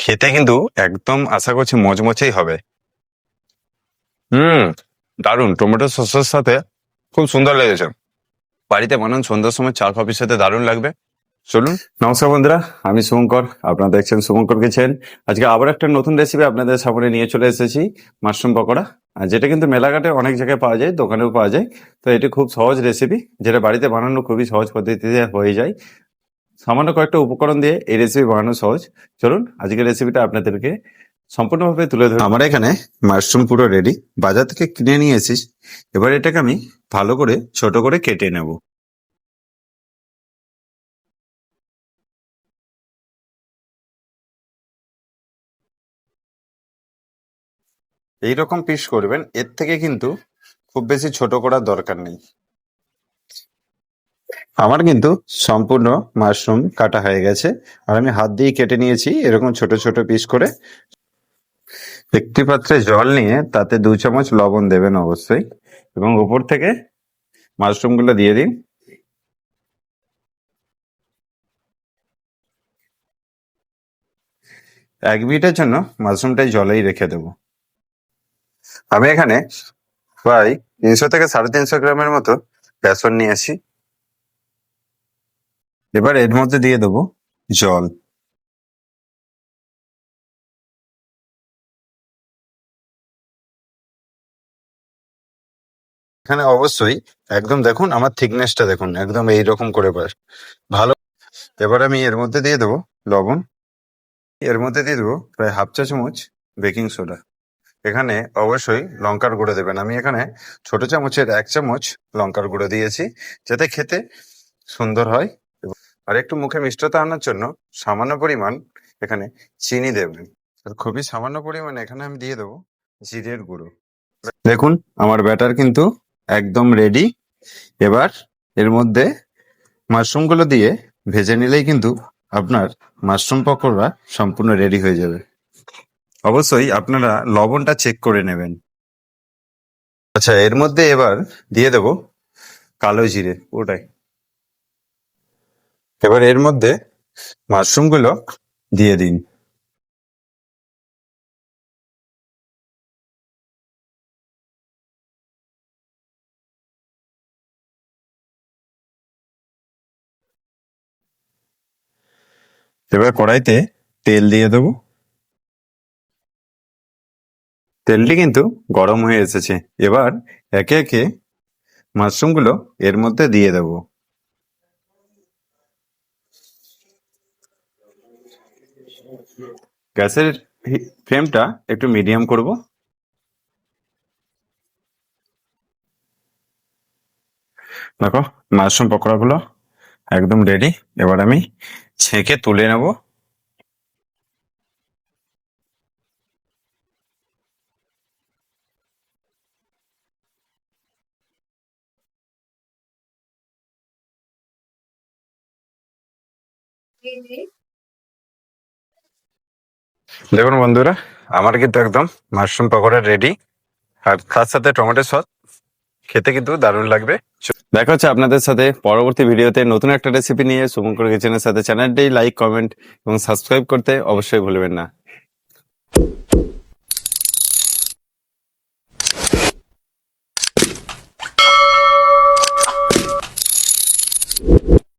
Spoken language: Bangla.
খেতে কিন্তু একদম আশা করছি মচমচেই হবে। হুম, দারুণ। টমেটো সসের সাথে খুব সুন্দর লেগেছে। বাড়িতে বানান, সন্ধ্যার সময় চা কফির সাথে দারুণ লাগবে। চলুন। নমস্কার বন্ধুরা, আমি শুভঙ্কর, আপনারা দেখছেন শুভঙ্কর কিচেন। আজকে আবার একটা নতুন রেসিপি আপনাদের সামনে নিয়ে চলে এসেছি, মাশরুম পকোড়া। আর যেটা কিন্তু মেলাঘাটে অনেক জায়গায় পাওয়া যায়, দোকানেও পাওয়া যায়। তো এটি খুব সহজ রেসিপি, যেটা বাড়িতে বানানো খুবই সহজ পদ্ধতিতে হয়ে যায়। সামান্য কয়েকটা উপকরণ দিয়ে এই রেসিপি বানানো সহজ। চলুন আজকের রেসিপিটা আপনাদেরকে সম্পূর্ণভাবে তুলে ধরি। আমার এখানে মাশরুম পুরো রেডি, বাজার থেকে কিনে নিয়ে এসেছি। এবার এটাকে আমি ভালো করে ছোট করে কেটে নেব। এইরকম পিস করবেন, এর থেকে কিন্তু খুব বেশি ছোট করার দরকার নেই। আমার কিন্তু সম্পূর্ণ মাশরুম কাটা হয়ে গেছে, আর আমি হাত দিয়ে কেটে নিয়েছি এরকম ছোট ছোট পিস করে। একটি পাত্রে জল নিয়ে তাতে 2 চামচ লবণ দেবেন অবশ্যই, এবং উপর থেকে মাশরুমগুলো দিয়ে দিন। 1 মিনিটের জন্য মাশরুমটাই জলেই রেখে দেবো। আমি এখানে প্রায় 300 থেকে 350 গ্রামের মতো বেসন নিয়ে আসি। এবার এর মধ্যে দিয়ে দেবো জল। এখানে অবশ্যই একদম দেখুন, আমার থিকনেসটা দেখুন, একদম এইরকম করে ভালো। এবার আমি এর মধ্যে দিয়ে দেবো লবণ। এর মধ্যে দিয়ে দেবো প্রায় ½ চা চামচ বেকিং সোডা। এখানে অবশ্যই লঙ্কার গুঁড়ো দেবেন। আমি এখানে ছোট চামচের 1 চামচ লঙ্কার গুঁড়ো দিয়েছি, যাতে খেতে সুন্দর হয়। আর একটু মুখে মিষ্টতা আনার জন্য সামান্য পরিমাণ এখানে চিনি দেবেন। আর খুবই সামান্য পরিমাণে এখানে আমি দিয়ে দেবো জিরের গুঁড়ো। দেখুন আমার ব্যাটার কিন্তু একদম রেডি। এবার এর মধ্যে মাশরুমগুলো দিয়ে ভেজে নিলেই কিন্তু আপনার মাশরুম পকোড়া সম্পূর্ণ রেডি হয়ে যাবে। অবশ্যই আপনারা লবণটা চেক করে নেবেন। আচ্ছা, এর মধ্যে এবার দিয়ে দেবো কালো জিরে ওটাই। এবার এর মধ্যে মাশরুমগুলো দিয়ে দিন। এবার কড়াইতে তেল দিয়ে দেবো। তেলটি কিন্তু গরম হয়ে এসেছে। এবার একে একে মাশরুমগুলো এর মধ্যে দিয়ে দেবো। গ্যাসের ফ্লেমটা একটু মিডিয়াম করব। দেখো মাশরুম পকোড়াগুলো একদম রেডি। এবার আমি ছেঁকে তুলে নেব। দেখুন বন্ধুরা, আমার কিন্তু একদম মাশরুম পকোড়া রেডি, আর তার সাথে টমেটো সস। খেতে কিন্তু দারুণ লাগবে। দেখা হচ্ছে আপনাদের সাথে পরবর্তী ভিডিওতে নতুন একটা রেসিপি নিয়ে। শুভঙ্কর কিচেনের সাথে চ্যানেলটি লাইক, কমেন্ট এবং সাবস্ক্রাইব করতে অবশ্যই ভুলবেন না।